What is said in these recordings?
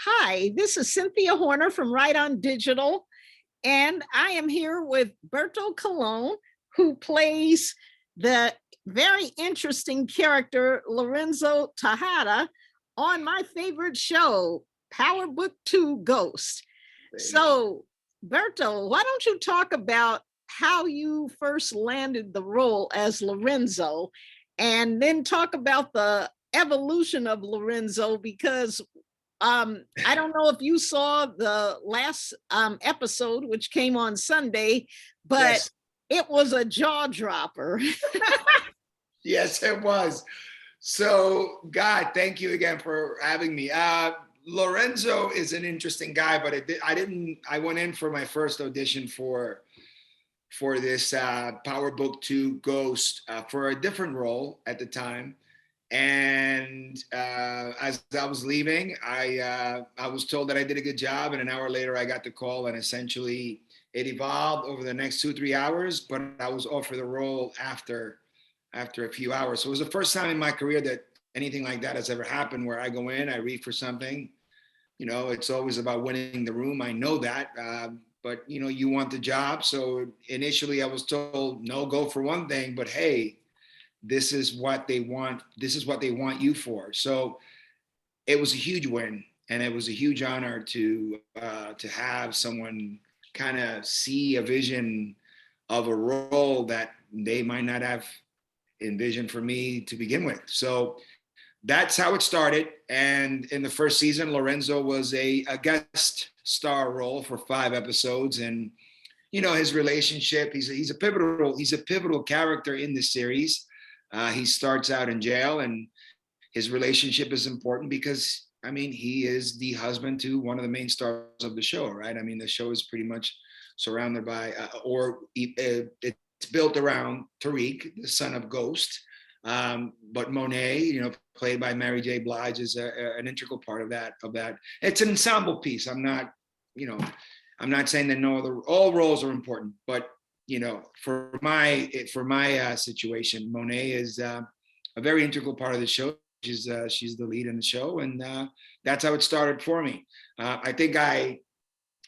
Hi, this is Cynthia Horner from Right On Digital, and I am here with Berto Colon, who plays the very interesting character Lorenzo Tejada on my favorite show, Power Book 2 Ghost. So, Berto, why don't you talk about how you first landed the role as Lorenzo, and then talk about the evolution of Lorenzo because I don't know if you saw the last episode, which came on Sunday, but Yes, it was a jaw dropper. yes, it was. So, God, thank you again for having me. Lorenzo is an interesting guy, but I didn't. I went in for my first audition for this Power Book 2 Ghost for a different role at the time. And as I was leaving, I was told that I did a good job, and an hour later, I got the call, and essentially it evolved over the next 2 3 hours. But I was offered the role after a few hours. So it was the first time in my career that anything like that has ever happened, where I go in, I read for something. It's always about winning the room. I know that, but you want the job. So initially, I was told, no, go for one thing, but hey, this is what they want. This is what they want you for. So it was a huge win, and it was a huge honor to have someone kind of see a vision of a role that they might not have envisioned for me to begin with. So that's how it started. And in the first season, Lorenzo was a guest star role for 5 episodes, and his relationship. He's a pivotal character in this series. He starts out in jail, and his relationship is important because, I mean, he is the husband to one of the main stars of the show, right? I mean, the show is pretty much surrounded by, it's built around Tariq, the son of Ghost. But Monet, played by Mary J Blige, is an integral part of that. It's an ensemble piece. You know, I'm not saying that all roles are important, but for my situation, Monet is a very integral part of the show. She's the lead in the show, and that's how it started for me. I think I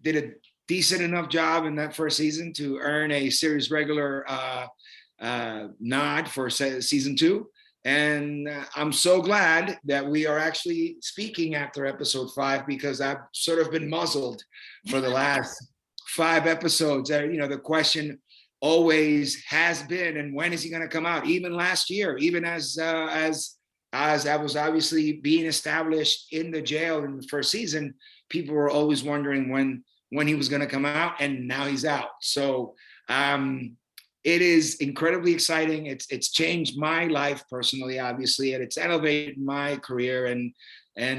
did a decent enough job in that first season to earn a series regular nod for season 2. And I'm so glad that we are actually speaking after episode 5, because I've sort of been muzzled for the last 5 episodes. The question always has been, and when is he going to come out? Even last year, even as I was obviously being established in the jail in the first season, people were always wondering when he was going to come out, and now he's out. So it is incredibly exciting. It's changed my life personally, obviously, and it's elevated my career, and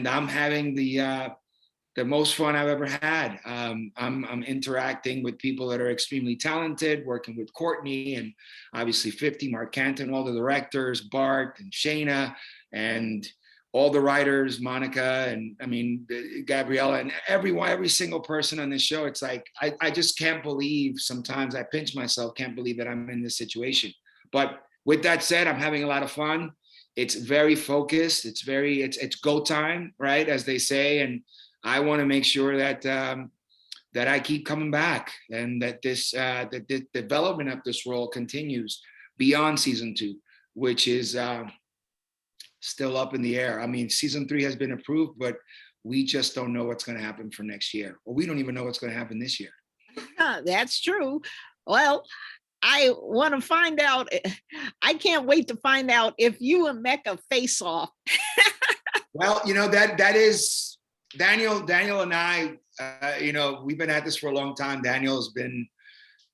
I'm having the most fun I've ever had. I'm interacting with people that are extremely talented, working with Courtney and obviously 50, Mark Canton, all the directors, Bart and Shayna, and all the writers, Monica, and I mean, Gabriella, and every single person on this show. It's like, I just can't believe, sometimes I pinch myself, can't believe that I'm in this situation. But with that said, I'm having a lot of fun. It's very focused. It's go time, right? As they say. And I want to make sure that that I keep coming back, and that that the development of this role continues beyond season 2, which is still up in the air. I mean, season 3 has been approved, but we just don't know what's going to happen for next year, or we don't even know what's going to happen this year. That's true. Well, I want to find out. I can't wait to find out if you and Mecca face off. Well, that is Daniel and I. We've been at this for a long time.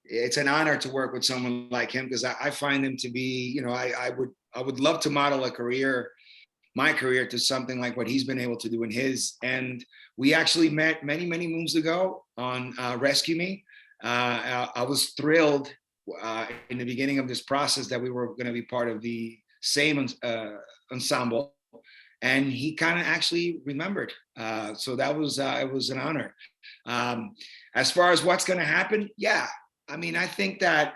It's an honor to work with someone like him, because I find him to be, I would love to model my career to something like what he's been able to do in his. And we actually met many, many moons ago on Rescue Me. I was thrilled in the beginning of this process that we were going to be part of the same ensemble. And he kind of actually remembered. So that was, it was an honor. As far as what's going to happen, yeah. I mean, I think that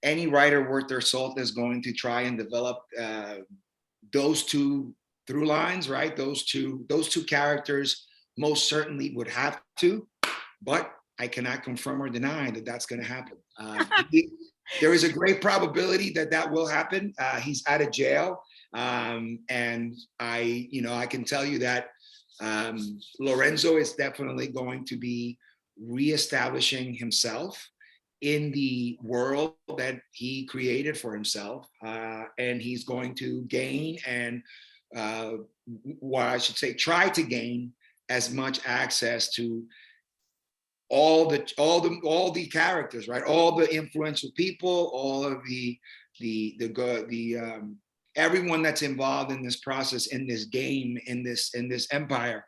any writer worth their salt is going to try and develop those two through lines, right? Those two characters most certainly would have to, but I cannot confirm or deny that that's going to happen. There is a great probability that that will happen. He's out of jail, and I can tell you that Lorenzo is definitely going to be reestablishing himself in the world that he created for himself, and he's going to gain and, what I should say, try to gain as much access to all the characters, right? All the influential people, all of the everyone that's involved in this process, in this game, in this empire.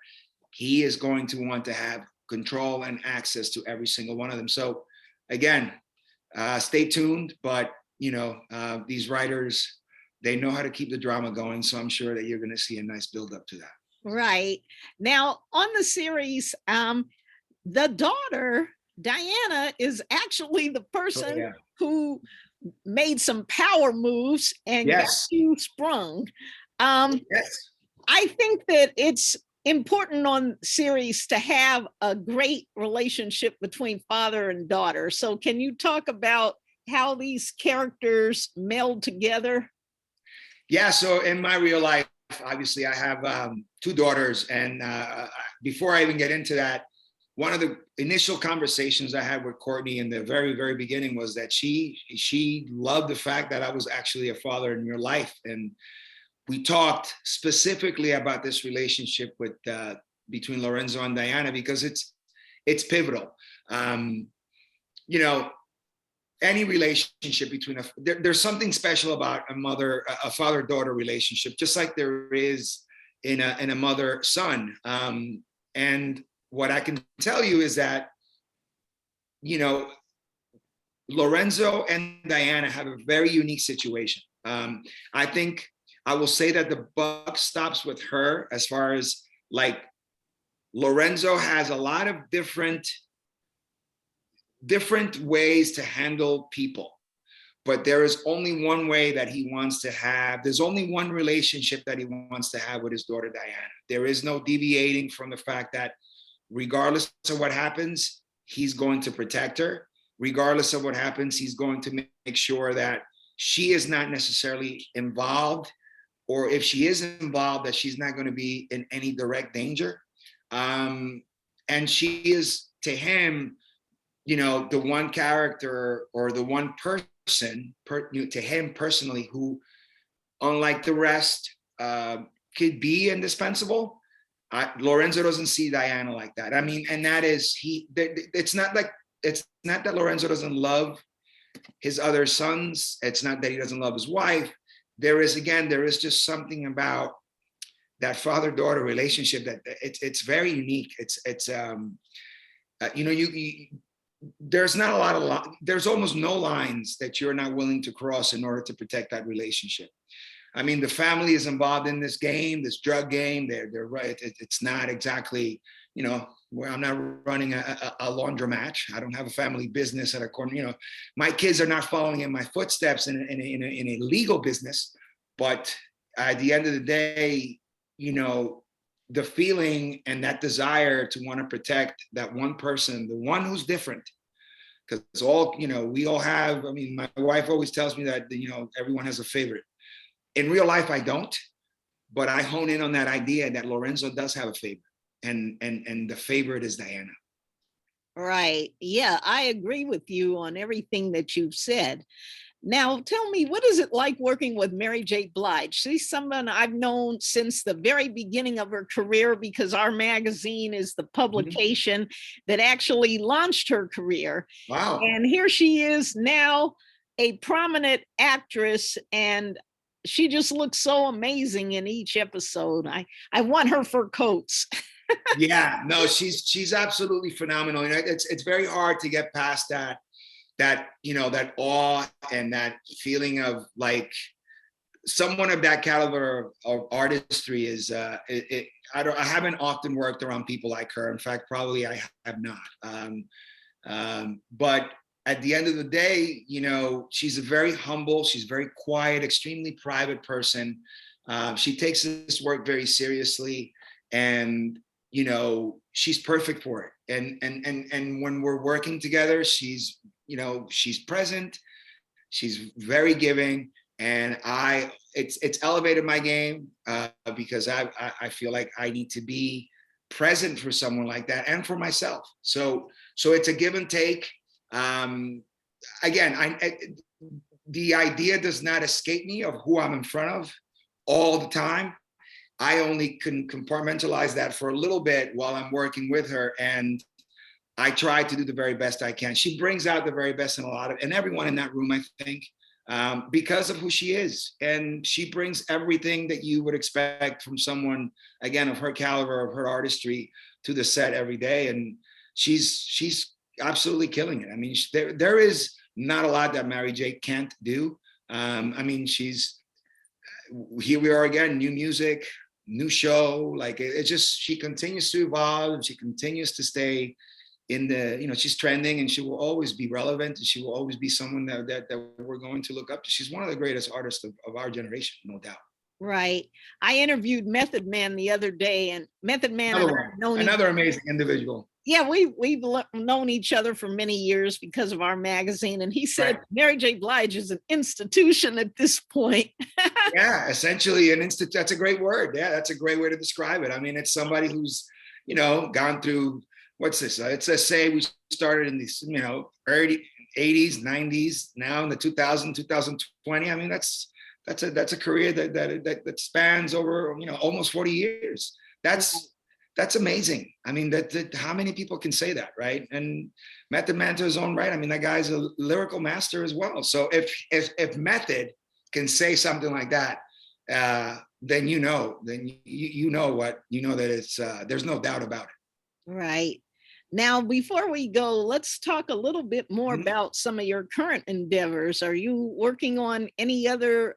He is going to want to have control and access to every single one of them. So again, stay tuned, but these writers, they know how to keep the drama going. So I'm sure that you're going to see a nice build up to that. Right. Now on the series, the daughter, Diana, is actually the person who made some power moves and got you sprung. Yes. I think that it's important on series to have a great relationship between father and daughter. So can you talk about how these characters meld together? Yeah, so in my real life, obviously I have two daughters, and before I even get into that, one of the initial conversations I had with Courtney in the very, very beginning was that she loved the fact that I was actually a father in real life. And we talked specifically about this relationship with between Lorenzo and Diana, because it's pivotal. Any relationship between there's something special about a father-daughter relationship, just like there is in a mother-son. And what I can tell you is that, Lorenzo and Diana have a very unique situation. I think I will say that the buck stops with her, as far as, like, Lorenzo has a lot of different ways to handle people, but there is only one way that he wants to have. There's only one relationship that he wants to have with his daughter, Diana. There is no deviating from the fact that regardless of what happens, he's going to protect her. Regardless of what happens, he's going to make sure that she is not necessarily involved, or if she is involved, that she's not going to be in any direct danger. And she is, to him, the one character or the one person, to him personally, who, unlike the rest, could be indispensable. Lorenzo doesn't see Diana like that. I mean, and that is, it's not that Lorenzo doesn't love his other sons. It's not that he doesn't love his wife. There is just something about that father-daughter relationship that it's very unique. There's not a lot of there's almost no lines that you're not willing to cross in order to protect that relationship. I mean, the family is involved in this game, this drug game. They're right. It's not exactly, where I'm not running a laundromat. I don't have a family business at a corner. My kids are not following in my footsteps in a legal business. But at the end of the day, the feeling and that desire to want to protect that one person, the one who's different, because we all have. I mean, my wife always tells me that everyone has a favorite. In real life, I don't, but I hone in on that idea that Lorenzo does have a favorite, and the favorite is Diana. Right. Yeah, I agree with you on everything that you've said. Now, tell me, what is it like working with Mary J Blige? She's someone I've known since the very beginning of her career, because our magazine is the publication that actually launched her career. Wow. And here she is now, a prominent actress, and she just looks so amazing in each episode. I want her fur coats. Yeah, no, she's absolutely phenomenal. It's very hard to get past that awe and that feeling of, like, someone of that caliber of artistry is I haven't often worked around people like her. In fact, probably I have not. But at the end of the day, she's a very humble, she's very quiet, extremely private person. She takes this work very seriously. And, she's perfect for it. And when we're working together, she's present, she's very giving, and it's elevated my game, because I feel like I need to be present for someone like that and for myself. So it's a give and take. Again, the idea does not escape me of who I'm in front of all the time. I only can compartmentalize that for a little bit while I'm working with her, and I try to do the very best I can. She brings out the very best in and everyone in that room, I think, because of who she is. And she brings everything that you would expect from someone, again, of her caliber, of her artistry, to the set every day. And she's absolutely killing it. I mean, there is not a lot that Mary J can't do. Here we are again, new music, new show. Like it just, she continues to evolve, and she continues to stay in the, she's trending, and she will always be relevant, and she will always be someone that we're going to look up to. She's one of the greatest artists of our generation, no doubt. Right. I interviewed Method Man the other day, and Method Man and I have known another amazing individual. Yeah, we've known each other for many years because of our magazine, and he said, right, Mary J Blige is an institution at this point. Yeah, essentially an institute. That's a great word. Yeah, that's a great way to describe it. I mean, it's somebody who's gone through, what's this? It's a say we started in these early 80s, 90s, now in the 2020. I mean, that's a career that spans over almost 40 years. That's amazing. I mean, that how many people can say that, right? And Method Man to his own right. I mean, that guy's a lyrical master as well. So if Method can say something like that, then you know that it's there's no doubt about it. Right. Now, before we go, let's talk a little bit more about some of your current endeavors. Are you working on any other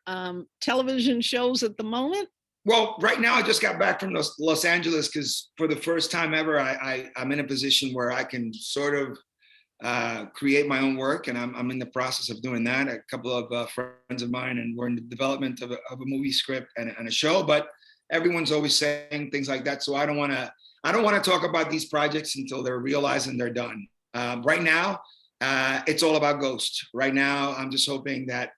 television shows at the moment? Well, right now I just got back from Los Angeles, because for the first time ever, I'm in a position where I can sort of create my own work, and I'm in the process of doing that. A couple of friends of mine, and we're in the development of a movie script and a show. But everyone's always saying things like that, so I don't want to talk about these projects until they're realized and they're done. Right now, it's all about Ghost. Right now, I'm just hoping that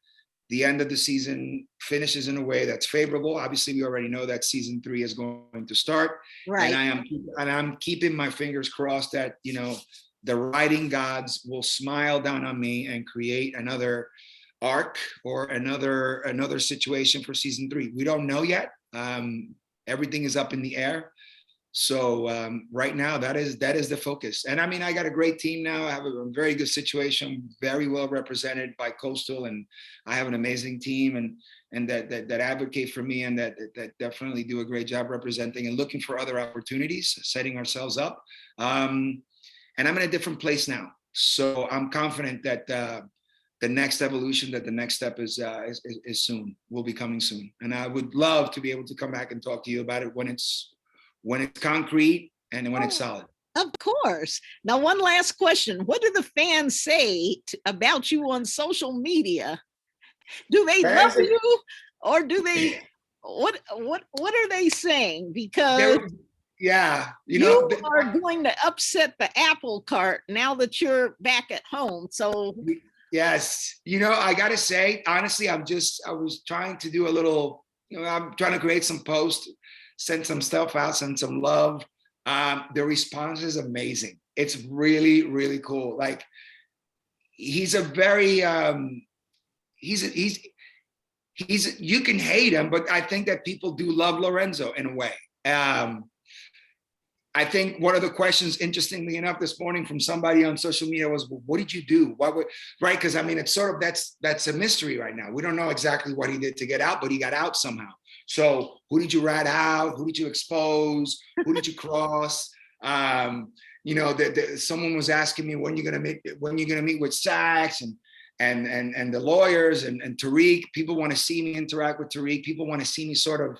the end of the season finishes in a way that's favorable. Obviously, we already know that season 3 is going to start, right? And I'm keeping my fingers crossed that the writing gods will smile down on me and create another arc or another situation for season 3. We don't know yet. Everything is up in the air. So right now, that is the focus. And I mean, I got a great team now. I have a very good situation, very well represented by Coastal, and I have an amazing team and that advocate for me, and that definitely do a great job representing and looking for other opportunities, setting ourselves up. And I'm in a different place now, so I'm confident that the next evolution, that the next step is soon, will be coming soon. And I would love to be able to come back and talk to you about it when it's concrete and when it's solid. Of course. Now, one last question. What do the fans say about you on social media? Do they love you, or do they, what are they saying? Because yeah, you are going to upset the apple cart now that you're back at home. So yes, I got to say, honestly, I was trying to do a little, I'm trying to create some posts, send some stuff out, send some love. The response is amazing. It's really, really cool. Like, he's a very, you can hate him, but I think that people do love Lorenzo in a way. I think one of the questions, interestingly enough, this morning from somebody on social media was, well, what did you do? Right? Because I mean, it's sort of, that's a mystery right now. We don't know exactly what he did to get out, but he got out somehow. So who did you rat out? Who did you expose? Who did you cross? Someone was asking me, when you gonna meet with Sachs and the lawyers and Tariq. People want to see me interact with Tariq. People want to see me sort of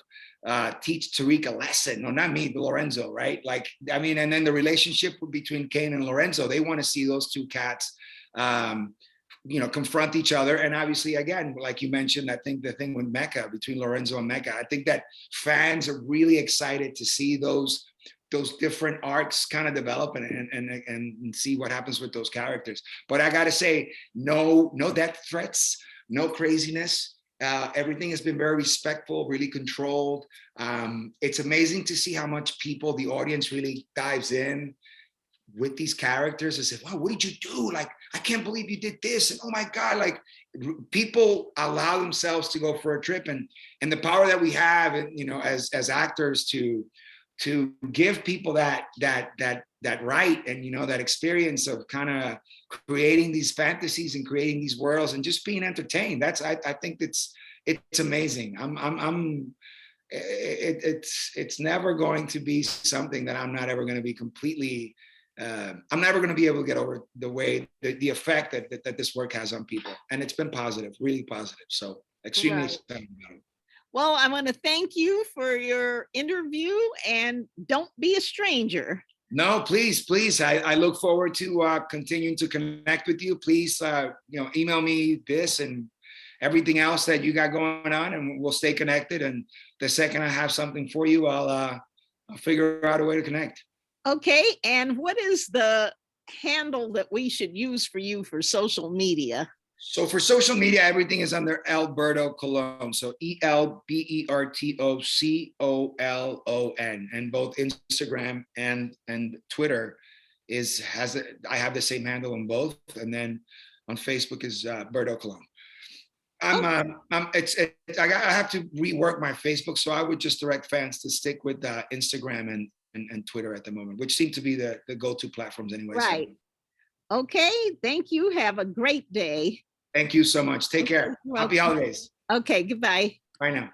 teach Tariq a lesson. No, not me, but Lorenzo, right? Like, I mean, and then the relationship between Kane and Lorenzo, they want to see those two cats, confront each other. And obviously, again, like you mentioned, I think the thing with Mecca, between Lorenzo and Mecca, I think that fans are really excited to see those those different arcs kind of develop and see what happens with those characters. But I gotta say, no death threats, no craziness. Everything has been very respectful, really controlled. It's amazing to see how much the audience really dives in with these characters and say, wow, what did you do? Like, I can't believe you did this. And oh my God, like people allow themselves to go for a trip, and the power that we have, you know, as actors to give people that right, and, you know, that experience of kind of creating these fantasies and creating these worlds and just being entertained. That's, I think it's amazing. It's never going to be something that I'm not ever going to be completely, I'm never going to be able to get over the effect that this work has on people. And it's been positive, really positive. So extremely excited about it. Well, I want to thank you for your interview, and don't be a stranger. No, please. I look forward to continuing to connect with you. Please, you know, email me this and everything else that you got going on, and we'll stay connected. And the second I have something for you, I'll figure out a way to connect. Okay. And what is the handle that we should use for you for social media? So for social media, everything is under Berto Colon. So ELBERTOCOLON, and both Instagram and Twitter I have the same handle on both. And then on Facebook is Berto Colon. I have to rework my Facebook, so I would just direct fans to stick with Instagram and Twitter at the moment, which seem to be the go-to platforms anyway. Right. So. Okay. Thank you. Have a great day. Thank you so much. Take care. Happy holidays. Okay. Goodbye. Bye now.